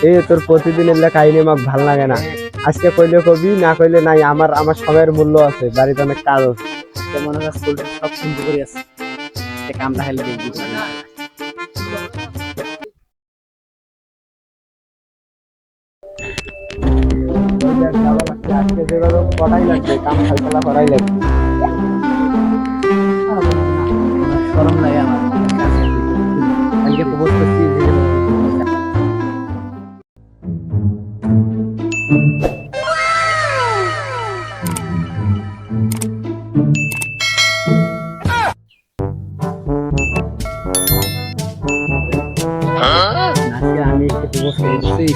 এই তোর প্রতিদিন এলে কাহিনী আমার ভাল লাগে না। আজকে কইলে কবি, না কইলে নাই। আমার আমার সময়ের মূল্য আছে, বাড়িতে অনেক কাজ আছে। মনে হয় স্কুল সব বন্ধ করে আছে, কামটা হেলে দেখবি। আজকে যেভাবে করাই লাগবে, কাম ফাইসলা করাই লাগবে। শরম লাগে আমার কালকে প্রপোজ করছি যে আজকে আমি একটু প্রপোজ করে দিচ্ছি।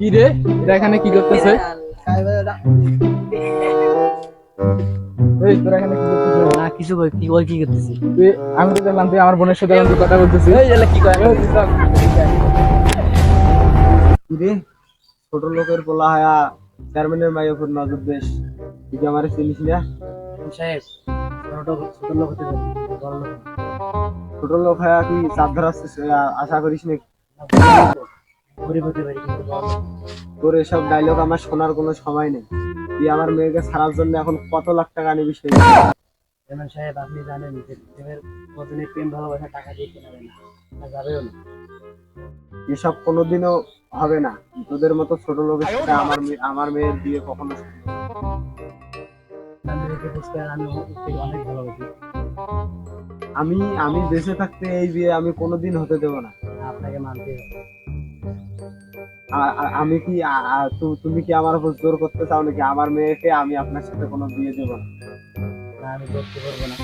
কি রে, এরা এখানে কি করতেছে? এই তোরা এখানে কি করতেছিস? না কিছু কই, কি কই, কি করতেছি? আমি তো দেখলাম তুই আমার বোনের সাথে এখন তুই কথা বলতেছিস। এই এলা কি কয়? কি রে, ছোট লোকের পোলা হায়া চেয়ারম্যানের মায়ের উপর নজর দেশ। তুই কি আমার চিনিস না? সাহেব ছোট লোক হতে পারি, বড় লোক না। ছোট লোক হায়া কি চাপ ধরাচ্ছিস, আশা করিস নাকি? গরিব হতে পারি কিন্তু বড় লোক না। তোর এসব ডায়লগ আমার শোনার কোনো সময় নেই। তুই আমার মেয়েকে ছাড়ার জন্য এখন কত লাখ টাকা নিবি সেই চেয়ারম্যান সাহেব আপনি জানেন যে প্রেমের বদলে প্রেম ভালোবাসা টাকা দিয়ে কেনা যায় না, না যাবেও না। এসব কোনোদিনও হবে না। তোদের মতো ছোট লোকের সাথে আমার মেয়ের বিয়ে কখনো সম্ভব না। আমি রেখে বুঝতে আমি ওকে অনেক ভালোবাসি। আমি আমি বেঁচে থাকতে এই বিয়ে আমি কোনোদিন হতে দেবো না। আপনাকে মানতে হবে। আমি কি তুমি কি আমার উপর জোর করতে চাও নাকি? আমার মেয়েকে আমি আপনার সাথে কোনো বিয়ে দেবো না। না আমি করতে পারবো না।